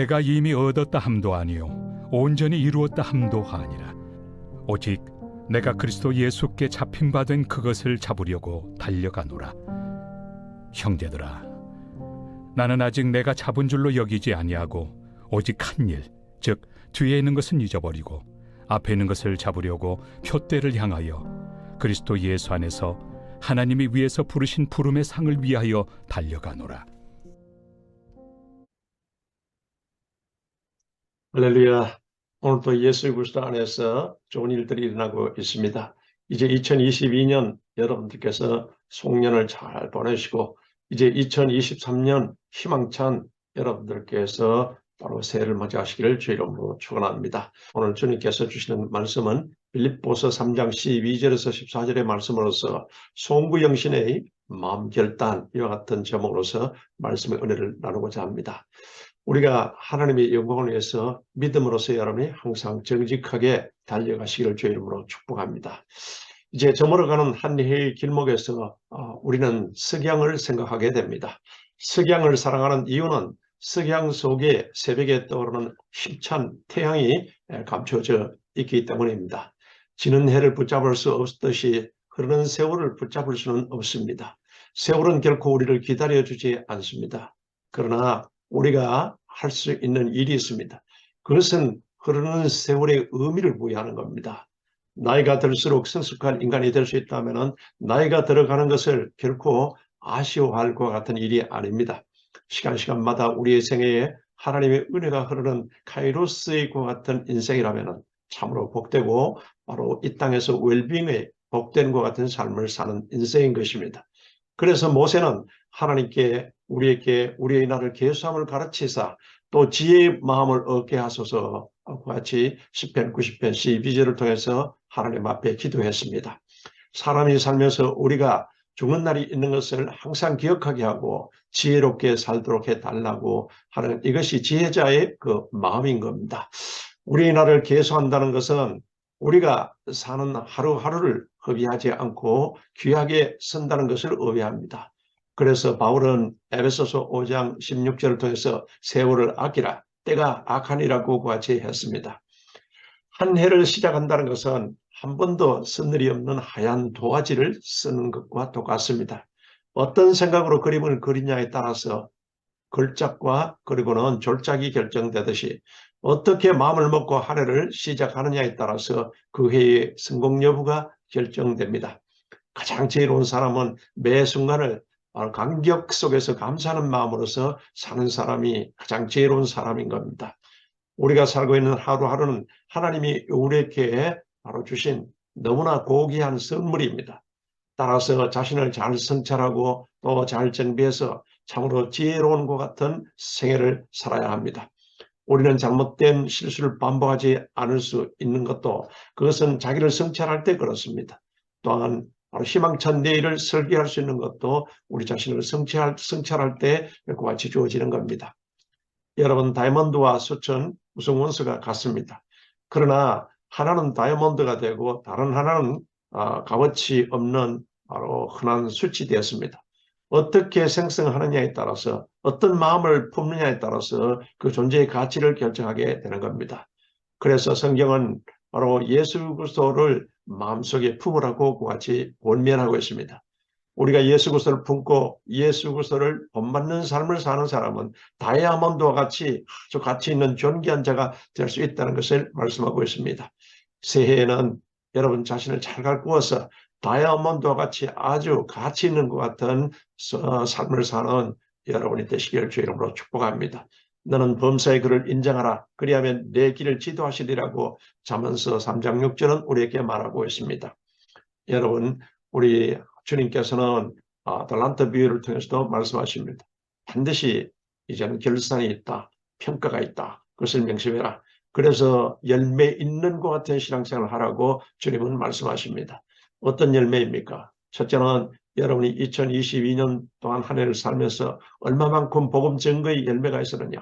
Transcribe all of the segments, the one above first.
내가 이미 얻었다 함도 아니요 온전히 이루었다 함도 아니라 오직 내가 그리스도 예수께 잡힌 바 된 그것을 잡으려고 달려가노라. 형제들아, 나는 아직 내가 잡은 줄로 여기지 아니하고 오직 한 일, 즉 뒤에 있는 것은 잊어버리고 앞에 있는 것을 잡으려고 표대를 향하여 그리스도 예수 안에서 하나님이 위에서 부르신 부름의 상을 위하여 달려가노라. 할렐루야. 오늘도 예수 그리스도 안에서 좋은 일들이 일어나고 있습니다. 이제 2022년 여러분들께서 송년을 잘 보내시고 이제 2023년 희망찬 여러분들께서 바로 새해를 맞이하시기를 주의 이름으로 축원합니다. 오늘 주님께서 주시는 말씀은 빌립보서 3장 12절에서 14절의 말씀으로서 송구영신의 마음 결단 이와 같은 제목으로서 말씀의 은혜를 나누고자 합니다. 우리가 하나님의 영광을 위해서 믿음으로서 여러분이 항상 정직하게 달려가시기를 주의 이름으로 축복합니다. 이제 저물어가는 한 해의 길목에서 우리는 석양을 생각하게 됩니다. 석양을 사랑하는 이유는 석양 속에 새벽에 떠오르는 힘찬 태양이 감춰져 있기 때문입니다. 지는 해를 붙잡을 수 없듯이 흐르는 세월을 붙잡을 수는 없습니다. 세월은 결코 우리를 기다려주지 않습니다. 그러나 우리가 할 수 있는 일이 있습니다. 그것은 흐르는 세월의 의미를 부여하는 겁니다. 나이가 들수록 성숙한 인간이 될 수 있다면 나이가 들어가는 것을 결코 아쉬워할 것 같은 일이 아닙니다. 시간마다 우리의 생애에 하나님의 은혜가 흐르는 카이로스의 것 같은 인생이라면 참으로 복되고 바로 이 땅에서 웰빙의 복된 것 같은 삶을 사는 인생인 것입니다. 그래서 모세는 하나님께 우리에게 우리의 날을 계수함을 가르치사 또 지혜의 마음을 얻게 하소서 같이 시편 90편 12절을 통해서 하나님 앞에 기도했습니다. 사람이 살면서 우리가 죽는 날이 있는 것을 항상 기억하게 하고 지혜롭게 살도록 해달라고 하는 이것이 지혜자의 그 마음인 겁니다. 우리의 날을 계수한다는 것은 우리가 사는 하루하루를 허비하지 않고 귀하게 쓴다는 것을 의미합니다. 그래서 바울은 에베소서 5장 16절을 통해서 세월을 아끼라 때가 악하니라고 같이 했습니다. 한 해를 시작한다는 것은 한 번도 쓴 일이 없는 하얀 도화지를 쓰는 것과 똑같습니다. 어떤 생각으로 그림을 그리냐에 따라서 걸작과 그리고는 졸작이 결정되듯이 어떻게 마음을 먹고 한 해를 시작하느냐에 따라서 그 해의 성공 여부가 결정됩니다. 가장 지혜로운 사람은 매 순간을 감격 속에서 감사하는 마음으로서 사는 사람이 가장 지혜로운 사람인 겁니다. 우리가 살고 있는 하루하루는 하나님이 우리에게 바로 주신 너무나 고귀한 선물입니다. 따라서 자신을 잘 성찰하고 또 잘 정비해서 참으로 지혜로운 것 같은 생애를 살아야 합니다. 우리는 잘못된 실수를 반복하지 않을 수 있는 것도 그것은 자기를 성찰할 때 그렇습니다. 또한 바로 희망찬 내일을 설계할 수 있는 것도 우리 자신을 성찰할 때 그와 같이 주어지는 겁니다. 여러분, 다이아몬드와 수천 무슨 원소가 같습니다. 그러나 하나는 다이아몬드가 되고 다른 하나는 값어치 없는 바로 흔한 수치 되었습니다. 어떻게 생성하느냐에 따라서 어떤 마음을 품느냐에 따라서 그 존재의 가치를 결정하게 되는 겁니다. 그래서 성경은 바로 예수 그리스도를 마음속에 품으라고 같이 권면하고 있습니다. 우리가 예수 그리스도를 품고 예수 그리스도를 본받는 삶을 사는 사람은 다이아몬드와 같이 아주 가치 있는 존귀한 자가 될 수 있다는 것을 말씀하고 있습니다. 새해에는 여러분 자신을 잘 가꾸어서 다이아몬드와 같이 아주 가치 있는 것 같은 삶을 사는 여러분이 되시기를 주의 이름으로 축복합니다. 너는 범사의 그를 인정하라. 그리하면 내 길을 지도하시리라고 잠언서 3장 6절은 우리에게 말하고 있습니다. 여러분, 우리 주님께서는 달란트 비유를 통해서도 말씀하십니다. 반드시 이제는 결산이 있다. 평가가 있다. 그것을 명심해라. 그래서 열매 있는 것 같은 신앙생활을 하라고 주님은 말씀하십니다. 어떤 열매입니까? 첫째는 여러분이 2022년 동안 한 해를 살면서 얼마만큼 복음 증거의 열매가 있었느냐.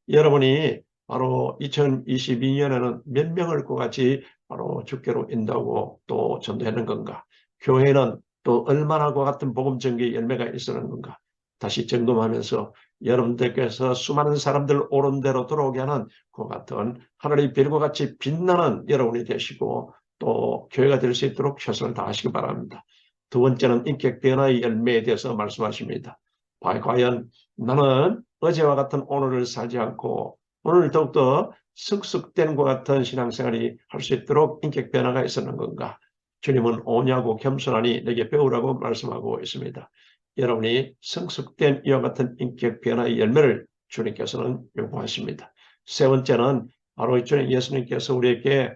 여러분이 바로 2022년에는 몇 명을 꼬같이 바로 주께로 인도하고 또 전도하는 건가. 교회는 또 얼마나 그 같은 복음 증거의 열매가 있었는 건가. 다시 점검하면서 여러분들께서 수많은 사람들 옳은 대로 들어오게 하는 그 같은 하늘의 별과 같이 빛나는 여러분이 되시고 또 교회가 될 수 있도록 최선을 다하시기 바랍니다. 두 번째는 인격 변화의 열매에 대해서 말씀하십니다. 과연 나는 어제와 같은 오늘을 살지 않고 오늘 더욱더 성숙된 것 같은 신앙생활이 할 수 있도록 인격 변화가 있었는 건가? 주님은 오냐고 겸손하니 내게 배우라고 말씀하고 있습니다. 여러분이 성숙된 이와 같은 인격 변화의 열매를 주님께서는 요구하십니다. 세 번째는 바로 주님 예수님께서 우리에게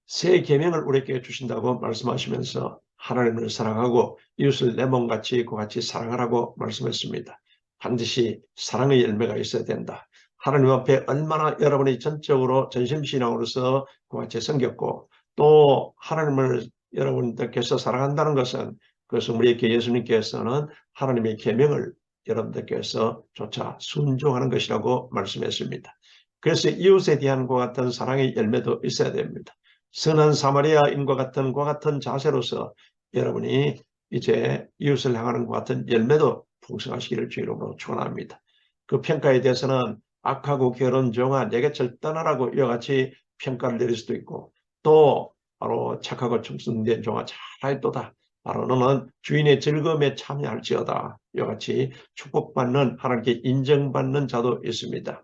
새 계명을 우리에게 주신다고 말씀하시면서 하나님을 사랑하고 이웃을 내 몸같이 그같이 사랑하라고 말씀했습니다. 반드시 사랑의 열매가 있어야 된다. 하나님 앞에 얼마나 여러분이 전적으로 전심신앙으로서 그같이 섬겼고 또 하나님을 여러분들께서 사랑한다는 것은 그것은 우리에게 예수님께서는 하나님의 계명을 여러분들께서 조차 순종하는 것이라고 말씀했습니다. 그래서 이웃에 대한 것 같은 사랑의 열매도 있어야 됩니다. 선한 사마리아인과 같은 과 같은 자세로서 여러분이 이제 이웃을 향하는 것 같은 열매도 풍성하시기를 주 이름으로 축원합니다. 그 평가에 대해서는 악하고 게으른 종아 내게 절단하라고 이와 같이 평가를 내릴 수도 있고 또 바로 착하고 충성된 종아 잘하였도다. 바로 너는 주인의 즐거움에 참여할지어다. 이와 같이 축복받는 하나님께 인정받는 자도 있습니다.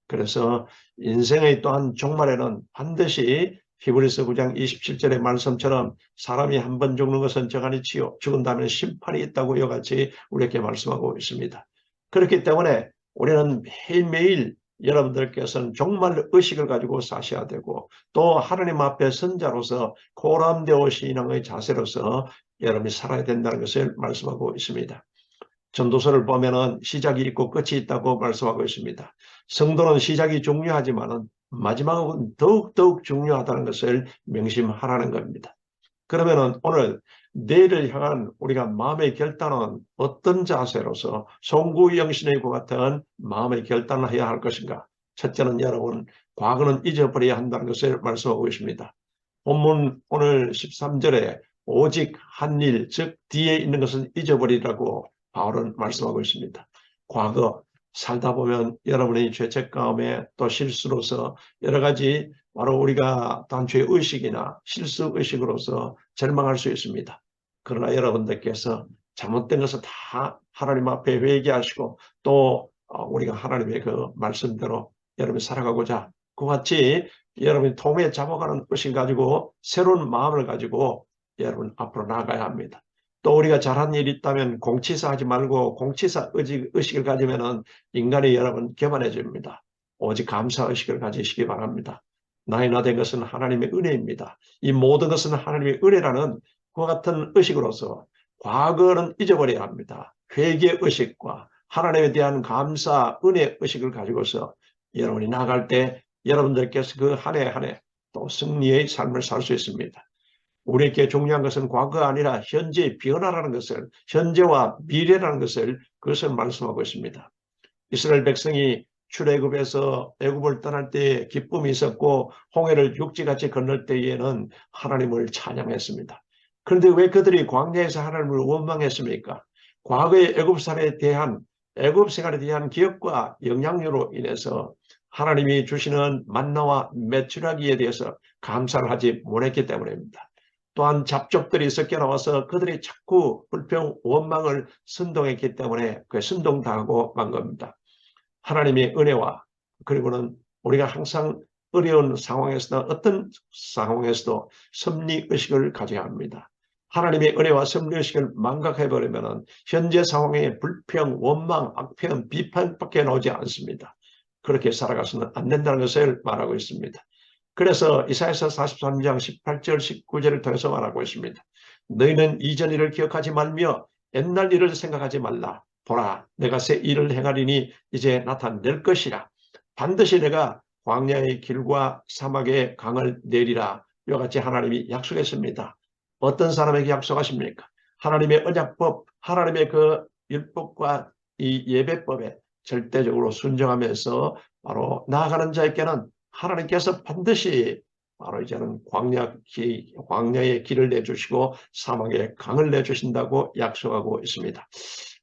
그래서 인생의 또한 종말에는 반드시 히브리서 9장 27절의 말씀처럼 사람이 한 번 죽는 것은 저간이치요 죽은 다음에 심판이 있다고 이와 같이 우리에게 말씀하고 있습니다. 그렇기 때문에 우리는 매일매일 여러분들께서는 종말 의식을 가지고 사셔야 되고 또 하나님 앞에 선자로서 고람되어 신앙의 자세로서 여러분이 살아야 된다는 것을 말씀하고 있습니다. 전도서를 보면은 시작이 있고 끝이 있다고 말씀하고 있습니다. 성도는 시작이 중요하지만은 마지막은 더욱 중요하다는 것을 명심하라는 겁니다. 그러면은 오늘 내일을 향한 우리가 마음의 결단은 어떤 자세로서 송구영신의 것 같은 마음의 결단을 해야 할 것인가? 첫째는 여러분, 과거는 잊어버려야 한다는 것을 말씀하고 있습니다. 본문 오늘 13절에 오직 한 일, 즉 뒤에 있는 것은 잊어버리라고 바울은 말씀하고 있습니다. 과거 살다 보면 여러분의 죄책 가운데 또 실수로서 여러 가지 바로 우리가 단죄 의식이나 실수 의식으로서 절망할 수 있습니다. 그러나 여러분들께서 잘못된 것을 다 하나님 앞에 회개하시고 또 우리가 하나님의 그 말씀대로 여러분이 살아가고자 그같이 여러분이 통에 잡아가는 의식을 가지고 새로운 마음을 가지고 여러분 앞으로 나아가야 합니다. 또 우리가 잘한 일이 있다면 공치사 하지 말고 공치사 의식을 가지면 인간이 여러분 교만해집니다. 오직 감사의식을 가지시기 바랍니다. 나의 나 된 것은 하나님의 은혜입니다. 이 모든 것은 하나님의 은혜라는 그와 같은 의식으로서 과거는 잊어버려야 합니다. 회개의식과 하나님에 대한 감사, 은혜 의식을 가지고서 여러분이 나갈 때 여러분들께서 그 한 해 한 해 또 승리의 삶을 살 수 있습니다. 우리에게 중요한 것은 과거가 아니라 현재의 변화라는 것을, 현재와 미래라는 것을 그것을 말씀하고 있습니다. 이스라엘 백성이 출애굽에서 애굽을 떠날 때에 기쁨이 있었고 홍해를 육지같이 건널 때에는 하나님을 찬양했습니다. 그런데 왜 그들이 광야에서 하나님을 원망했습니까? 과거의 애굽 생활에 대한 기억과 영향력으로 인해서 하나님이 주시는 만나와 메추라기에 대해서 감사를 하지 못했기 때문입니다. 또한 잡족들이 섞여 나와서 그들이 자꾸 불평, 원망을 선동했기 때문에 그게 선동당하고 만 겁니다. 하나님의 은혜와 그리고는 우리가 항상 어려운 상황에서나 어떤 상황에서도 섭리의식을 가져야 합니다. 하나님의 은혜와 섭리의식을 망각해버리면 현재 상황에 불평, 원망, 악평, 비판밖에 나오지 않습니다. 그렇게 살아가서는 안 된다는 것을 말하고 있습니다. 그래서 이사야서 43장 18절 19절을 통해서 말하고 있습니다. 너희는 이전 일을 기억하지 말며 옛날 일을 생각하지 말라. 보라, 내가 새 일을 행하리니 이제 나타낼 것이라. 반드시 내가 광야의 길과 사막의 강을 내리라. 이와 같이 하나님이 약속했습니다. 어떤 사람에게 약속하십니까? 하나님의 언약법, 하나님의 그 율법과 이 예배법에 절대적으로 순종하면서 바로 나아가는 자에게는 하나님께서 반드시 바로 이제는 광야의 길을 내주시고 사막의 강을 내주신다고 약속하고 있습니다.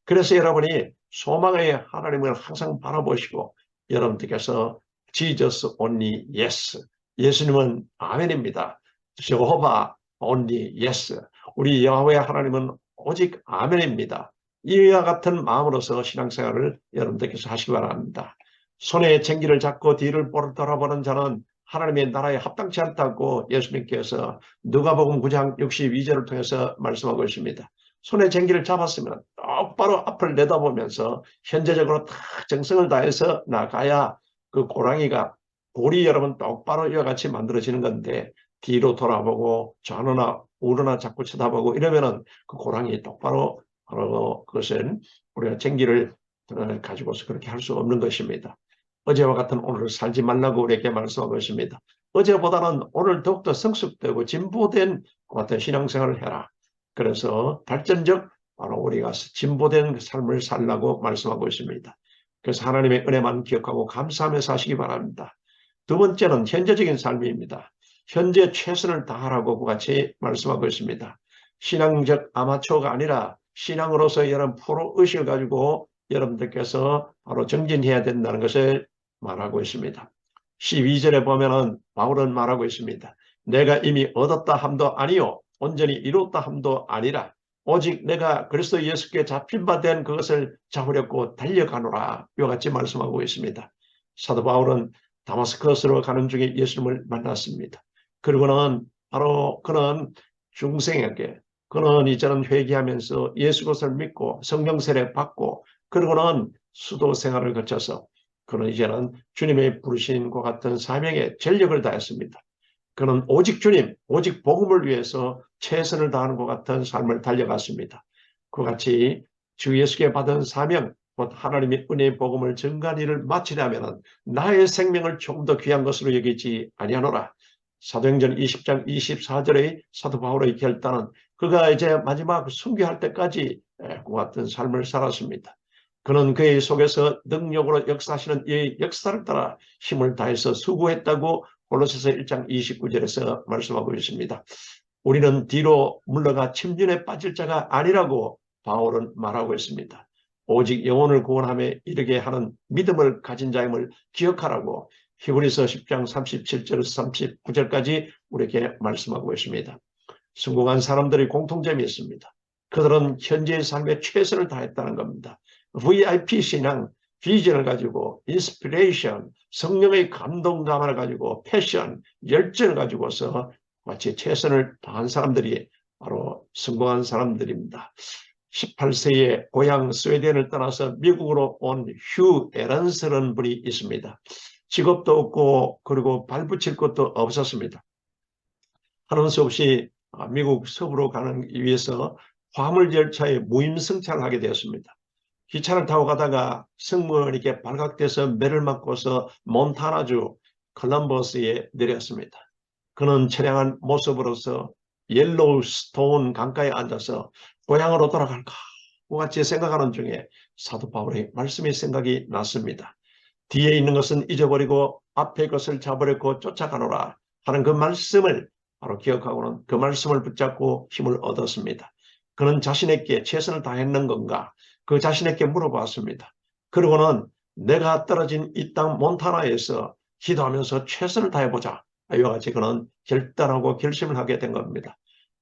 그래서 여러분이 소망의 하나님을 항상 바라보시고 여러분들께서 Jesus only yes, 예수님은 아멘입니다. Jehovah only yes, 우리 여호와 하나님은 오직 아멘입니다. 이와 같은 마음으로서 신앙생활을 여러분들께서 하시기 바랍니다. 손에 쟁기를 잡고 뒤를 돌아보는 자는 하나님의 나라에 합당치 않다고 예수님께서 누가복음 9장 62절을 통해서 말씀하고 있습니다. 손에 쟁기를 잡았으면 똑바로 앞을 내다보면서 현재적으로 다 정성을 다해서 나가야 그 고랑이가 골이 여러분 똑바로 이와 같이 만들어지는 건데, 뒤로 돌아보고 좌우나 우로나 자꾸 쳐다보고 이러면은 그 고랑이 똑바로 바로 그것은 우리가 쟁기를 가지고서 그렇게 할 수 없는 것입니다. 어제와 같은 오늘을 살지 말라고 우리에게 말씀하고 있습니다. 어제보다는 오늘 더욱더 성숙되고 진보된 그 같은 신앙생활을 해라. 그래서 발전적 바로 우리가 진보된 삶을 살라고 말씀하고 있습니다. 그래서 하나님의 은혜만 기억하고 감사하며 사시기 바랍니다. 두 번째는 현재적인 삶입니다. 현재 최선을 다하라고 같이 말씀하고 있습니다. 신앙적 아마추어가 아니라 신앙으로서 여러분 프로의식을 가지고 여러분들께서 바로 정진해야 된다는 것을 말하고 있습니다. 12절에 보면은 바울은 말하고 있습니다. 내가 이미 얻었다 함도 아니요 온전히 이뤘다 함도 아니라 오직 내가 그리스도 예수께 잡힌 바 된 그것을 잡으려고 달려가노라, 이와 같이 말씀하고 있습니다. 사도 바울은 다마스커스로 가는 중에 예수님을 만났습니다. 그리고는 바로 그는 중생에게 그는 이제는 회개하면서 예수 것을 믿고 성령 세례 받고 그리고는 수도 생활을 거쳐서 그는 이제는 주님의 부르신 것 같은 사명에 전력을 다했습니다. 그는 오직 주님, 오직 복음을 위해서 최선을 다하는 것 같은 삶을 달려갔습니다. 그와 같이 주 예수께 받은 사명, 곧 하나님의 은혜의 복음을 전가한 일을 마치려면 나의 생명을 조금 더 귀한 것으로 여기지 아니하노라. 사도행전 20장 24절의 사도 바울의 결단은 그가 이제 마지막 순교할 때까지 그와 같은 삶을 살았습니다. 그는 그의 속에서 능력으로 역사하시는 이 역사를 따라 힘을 다해서 수고했다고 골로새서 1장 29절에서 말씀하고 있습니다. 우리는 뒤로 물러가 침륜에 빠질 자가 아니라고 바울은 말하고 있습니다. 오직 영혼을 구원함에 이르게 하는 믿음을 가진 자임을 기억하라고 히브리서 10장 37절에서 39절까지 우리에게 말씀하고 있습니다. 성공한 사람들의 공통점이 있습니다. 그들은 현재의 삶에 최선을 다했다는 겁니다. VIP 신앙, 비전을 가지고 인스피레이션, 성령의 감동감을 가지고 패션, 열정을 가지고서 마치 최선을 다한 사람들이 바로 성공한 사람들입니다. 18세에 고향 스웨덴을 떠나서 미국으로 온 휴 에런스라는 분이 있습니다. 직업도 없고 그리고 발붙일 것도 없었습니다. 하는 수 없이 미국 서부로 가는 위해서 화물 열차에 무임승차를 하게 되었습니다. 기차를 타고 가다가 승무원에게 발각돼서 매를 맞고서 몬타나주 컬럼버스에 내렸습니다. 그는 처량한 모습으로서 옐로우스톤 강가에 앉아서 고향으로 돌아갈까 같이 생각하는 중에 사도 바울의 말씀이 생각이 났습니다. 뒤에 있는 것은 잊어버리고 앞에 것을 잡으려고 쫓아가노라 하는 그 말씀을 바로 기억하고는 그 말씀을 붙잡고 힘을 얻었습니다. 그는 자신에게 최선을 다했는 건가? 그 자신에게 물어봤습니다. 그리고는 내가 떨어진 이 땅 몬타나에서 기도하면서 최선을 다해보자. 이와 같이 그는 결단하고 결심을 하게 된 겁니다.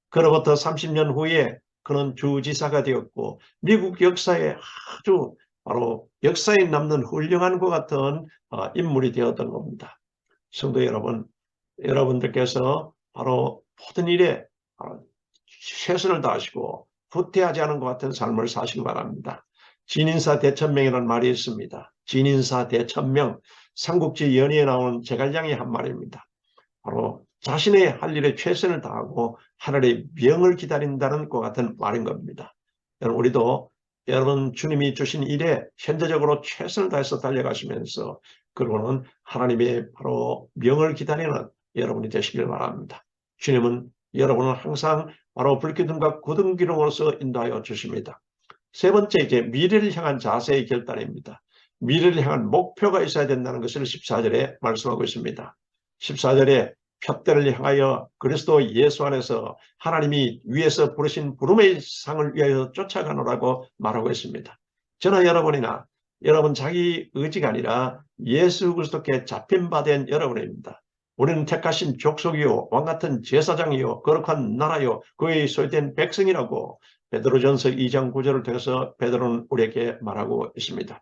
그로부터 30년 후에 그는 주지사가 되었고 미국 역사에 아주 바로 역사에 남는 훌륭한 것 같은 인물이 되었던 겁니다. 성도 여러분, 여러분들께서 바로 모든 일에 최선을 다하시고 후퇴하지 않은 것 같은 삶을 사시기 바랍니다. 진인사 대천명이라는 말이 있습니다. 진인사 대천명, 삼국지 연의에 나오는 제갈량이 한 말입니다. 바로 자신의 할 일에 최선을 다하고 하늘의 명을 기다린다는 것 같은 말인 겁니다. 여러분, 우리도 여러분 주님이 주신 일에 현재적으로 최선을 다해서 달려가시면서 그러고는 하나님의 바로 명을 기다리는 여러분이 되시길 바랍니다. 주님은 여러분을 항상 바로 불기둥과 구등기둥으로서 인도하여 주십니다. 세 번째, 이제 미래를 향한 자세의 결단입니다. 미래를 향한 목표가 있어야 된다는 것을 14절에 말씀하고 있습니다. 14절에 푯대를 향하여 그리스도 예수 안에서 하나님이 위에서 부르신 부름의 상을 위하여 쫓아가노라고 말하고 있습니다. 저나 여러분이나 여러분 자기 의지가 아니라 예수 그리스도께 잡힌 바 된 여러분입니다. 우리는 택하신 족속이요 왕같은 제사장이요 거룩한 나라요 그의 소유된 백성이라고 베드로전서 2장 9절을 통해서 베드로는 우리에게 말하고 있습니다.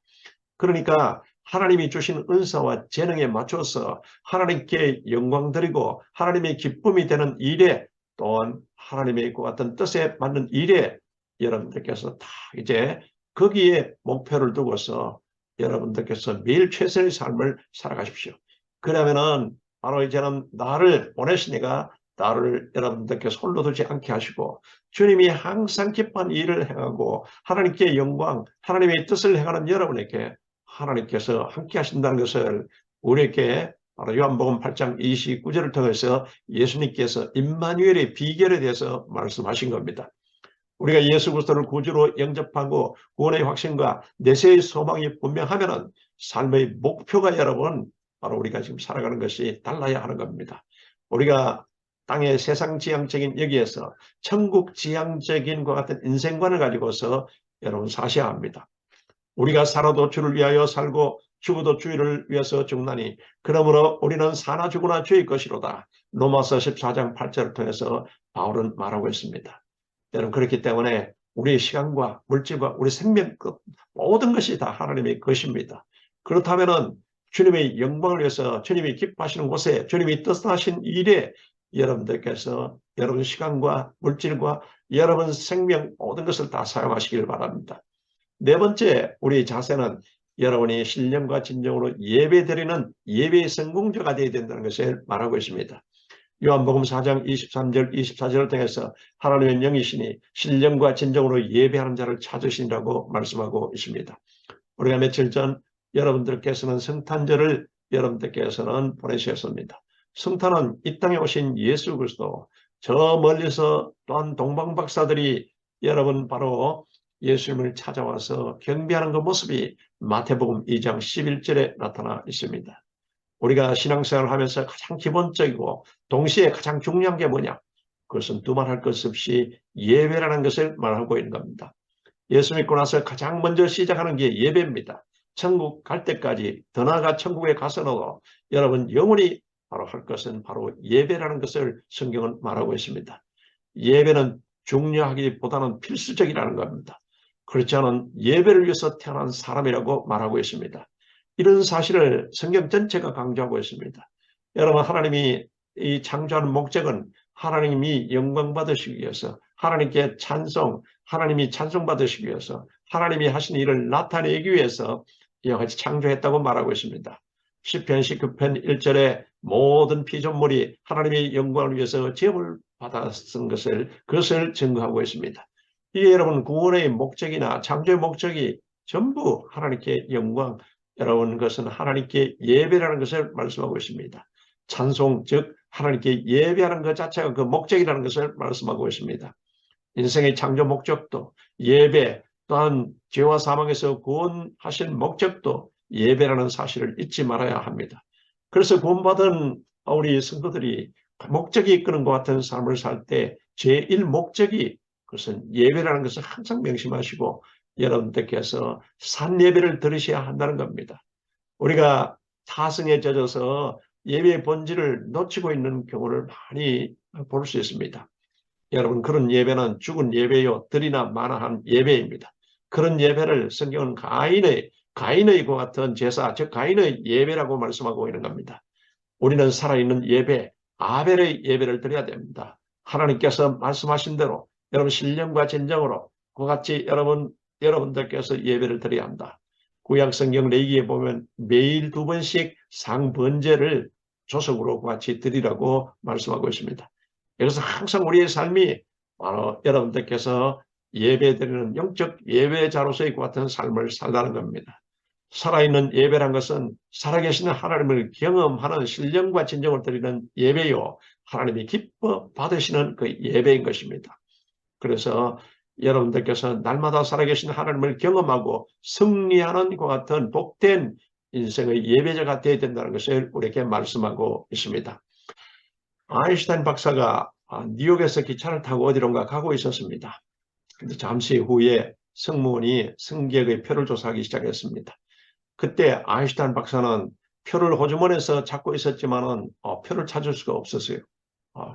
그러니까 하나님이 주신 은사와 재능에 맞춰서 하나님께 영광 드리고 하나님의 기쁨이 되는 일에 또한 하나님의 그 같은 뜻에 맞는 일에 여러분들께서 다 이제 거기에 목표를 두고서 여러분들께서 매일 최선의 삶을 살아가십시오. 그러면은 바로 이제는 나를 보내시니까 나를 여러분들께서 홀로 두지 않게 하시고 주님이 항상 기뻐한 일을 행하고 하나님께 영광, 하나님의 뜻을 행하는 여러분에게 하나님께서 함께 하신다는 것을 우리에게 바로 요한복음 8장 29절을 통해서 예수님께서 임마누엘의 비결에 대해서 말씀하신 겁니다. 우리가 예수 그리스도를 구주로 영접하고 구원의 확신과 내세의 소망이 분명하면은 삶의 목표가 여러분 바로 우리가 지금 살아가는 것이 달라야 하는 겁니다. 우리가 땅의 세상 지향적인 여기에서 천국 지향적인 것 같은 인생관을 가지고서 여러분 사셔야 합니다. 우리가 살아도 주를 위하여 살고 죽어도 주를 위해서 죽나니 그러므로 우리는 사나 죽으나 주의 것이로다. 로마서 14장 8절을 통해서 바울은 말하고 있습니다. 여러분 그렇기 때문에 우리의 시간과 물질과 우리 생명 모든 것이 다 하나님의 것입니다. 그렇다면은 주님의 영광을 위해서 주님이 기뻐하시는 곳에 주님이 뜻하신 일에 여러분들께서 여러분 시간과 물질과 여러분 생명 모든 것을 다 사용하시길 바랍니다. 네 번째 우리 자세는 여러분이 신령과 진정으로 예배드리는 예배의 성공자가 되어야 된다는 것을 말하고 있습니다. 요한복음 4장 23절 24절을 통해서 하나님의 영이시니 신령과 진정으로 예배하는 자를 찾으시라고 말씀하고 있습니다. 우리가 며칠 전 여러분들께서는 성탄절을 여러분들께서는 보내셨습니다. 성탄은 이 땅에 오신 예수 그리스도 저 멀리서 또한 동방박사들이 여러분 바로 예수님을 찾아와서 경배하는 그 모습이 마태복음 2장 11절에 나타나 있습니다. 우리가 신앙생활을 하면서 가장 기본적이고 동시에 가장 중요한 게 뭐냐? 그것은 두말할 것 없이 예배라는 것을 말하고 있는 겁니다. 예수 믿고 나서 가장 먼저 시작하는 게 예배입니다. 천국 갈 때까지 더 나아가 천국에 가서도 여러분 영원히 바로 할 것은 바로 예배라는 것을 성경은 말하고 있습니다. 예배는 중요하기보다는 필수적이라는 겁니다. 그렇지 않은 예배를 위해서 태어난 사람이라고 말하고 있습니다. 이런 사실을 성경 전체가 강조하고 있습니다. 여러분 하나님이 이 창조하는 목적은 하나님이 영광 받으시기 위해서 하나님께 찬송, 하나님이 찬송 받으시기 위해서 하나님이 하신 일을 나타내기 위해서 이와 같이 창조했다고 말하고 있습니다. 시편 19편 1절에 모든 피조물이 하나님의 영광을 위해서 제업을 받아 쓴 그것을 증거하고 있습니다. 이게 여러분 구원의 목적이나 창조의 목적이 전부 하나님께 영광, 여러분 그것은 하나님께 예배라는 것을 말씀하고 있습니다. 찬송 즉 하나님께 예배하는 것 자체가 그 목적이라는 것을 말씀하고 있습니다. 인생의 창조 목적도 예배, 또한 죄와 사망에서 구원하신 목적도 예배라는 사실을 잊지 말아야 합니다. 그래서 구원받은 우리 성도들이 목적이 이끄는 것 같은 삶을 살 때 제1목적이 그것은 예배라는 것을 항상 명심하시고 여러분들께서 산 예배를 드리셔야 한다는 겁니다. 우리가 타성에 젖어서 예배의 본질을 놓치고 있는 경우를 많이 볼 수 있습니다. 여러분 그런 예배는 죽은 예배요 들이나 마나한 예배입니다. 그런 예배를 성경은 가인의 것 같은 제사 즉 가인의 예배라고 말씀하고 있는 겁니다. 우리는 살아있는 예배 아벨의 예배를 드려야 됩니다. 하나님께서 말씀하신 대로 여러분 신령과 진정으로 그와 같이 여러분들께서 예배를 드려야 한다. 구약 성경 레위기에 보면 매일 2번씩 상번제를 조석으로 같이 드리라고 말씀하고 있습니다. 그래서 항상 우리의 삶이 바로 여러분들께서 예배드리는 영적 예배자로서의 같은 삶을 살라는 겁니다. 살아있는 예배란 것은 살아계시는 하나님을 경험하는 신령과 진정을 드리는 예배요. 하나님이 기뻐 받으시는 그 예배인 것입니다. 그래서 여러분들께서 날마다 살아계신 하나님을 경험하고 승리하는 것 같은 복된 인생의 예배자가 되어야 된다는 것을 우리에게 말씀하고 있습니다. 아인슈타인 박사가 뉴욕에서 기차를 타고 어디론가 가고 있었습니다. 근데 잠시 후에 승무원이 승객의 표를 조사하기 시작했습니다. 그때 아인슈타인 박사는 표를 호주머니에서 찾고 있었지만은 표를 찾을 수가 없었어요.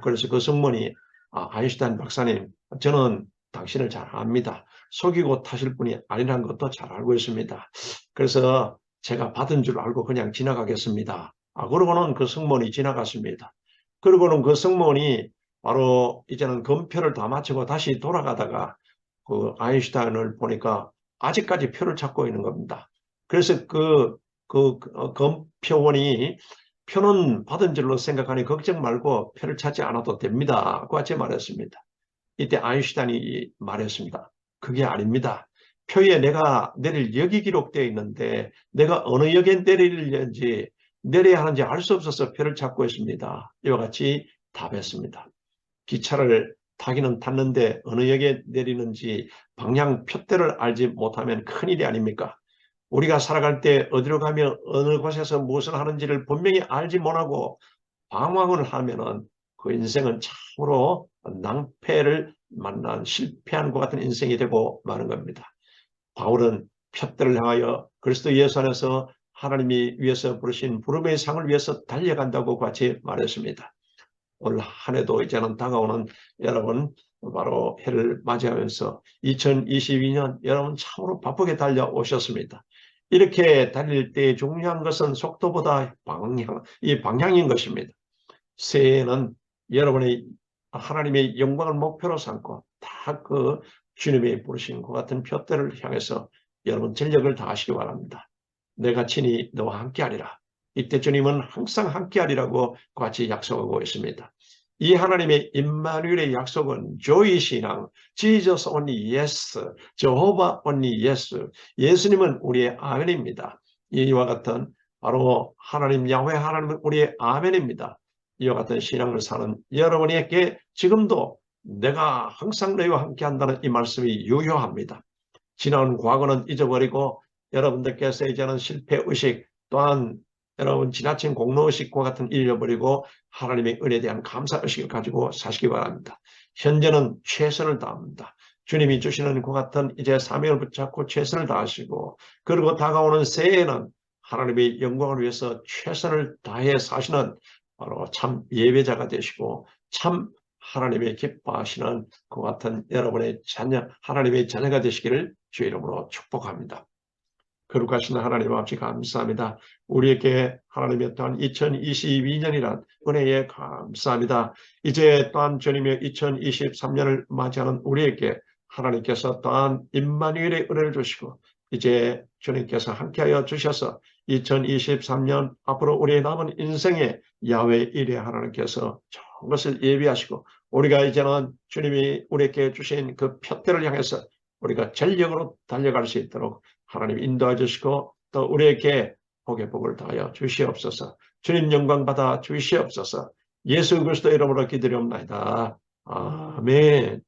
그래서 그 승무원이 아인슈타인 박사님, 저는 당신을 잘 압니다. 속이고 타실 분이 아니라는 것도 잘 알고 있습니다. 그래서 제가 받은 줄 알고 그냥 지나가겠습니다. 그러고는 그 승무원이 지나갔습니다. 그러고는 그 승무원이 바로 이제는 검표를 다 마치고 다시 돌아가다가 그 아인슈타인을 보니까 아직까지 표를 찾고 있는 겁니다. 그래서 검표원이 표는 받은 줄로 생각하니 걱정 말고 표를 찾지 않아도 됩니다. 그 같이 말했습니다. 이때 아인슈타인이 말했습니다. 그게 아닙니다. 표에 내가 내릴 역이 기록되어 있는데 내가 어느 역에 내려야 하는지 알 수 없어서 표를 찾고 있습니다. 이와 같이 답했습니다. 기차를 타기는 탔는데 어느 역에 내리는지 방향 표대를 알지 못하면 큰일이 아닙니까? 우리가 살아갈 때 어디로 가면 어느 곳에서 무엇을 하는지를 분명히 알지 못하고 방황을 하면은 그 인생은 참으로 낭패를 만난 실패한 것 같은 인생이 되고 마는 겁니다. 바울은 표대를 향하여 그리스도 예수 안에서 하나님이 위해서 부르신 부름의 상을 위해서 달려간다고 같이 말했습니다. 올 한 해도 이제는 다가오는 여러분 바로 해를 맞이하면서 2022년 여러분 참으로 바쁘게 달려오셨습니다. 이렇게 달릴 때 중요한 것은 속도보다 방향인 것입니다. 새해에는 여러분의 하나님의 영광을 목표로 삼고 다 그 주님이 부르신 것 같은 표대를 향해서 여러분 전력을 다하시기 바랍니다. 내가 친히 너와 함께하리라. 이때 주님은 항상 함께하리라고 같이 약속하고 있습니다. 이 하나님의 임마누엘의 약속은 조이 신앙, Jesus only yes, Jehovah only yes, 예수님은 우리의 아멘입니다. 이와 같은 바로 하나님 야훼 하나님은 우리의 아멘입니다. 이와 같은 신앙을 사는 여러분에게 지금도 내가 항상 너희와 함께한다는 이 말씀이 유효합니다. 지난 과거는 잊어버리고 여러분들께서 이제는 실패의식 또한 여러분 지나친 공로의식과 같은 잃어버리고 하나님의 은혜에 대한 감사의식을 가지고 사시기 바랍니다. 현재는 최선을 다합니다. 주님이 주시는 그 같은 이제 사명을 붙잡고 최선을 다하시고 그리고 다가오는 새해에는 하나님의 영광을 위해서 최선을 다해 사시는 바로 참 예배자가 되시고 참 하나님의 기뻐하시는 그 같은 여러분의 자녀, 하나님의 자녀가 되시기를 주의 이름으로 축복합니다. 거룩하신 하나님 아버지 감사합니다. 우리에게 하나님의 또한 2022년이란 은혜에 감사합니다. 이제 또한 주님의 2023년을 맞이하는 우리에게 하나님께서 또한 임마누엘의 은혜를 주시고 이제 주님께서 함께하여 주셔서 2023년 앞으로 우리의 남은 인생에 야훼 일에 하나님께서 좋은 것을 예비하시고 우리가 이제는 주님이 우리에게 주신 그 표대를 향해서 우리가 전력으로 달려갈 수 있도록 하나님 인도해 주시고 또 우리에게 복의 복을 다하여 주시옵소서. 주님 영광 받아 주시옵소서. 예수 그리스도 이름으로 기도리옵나이다. 아멘.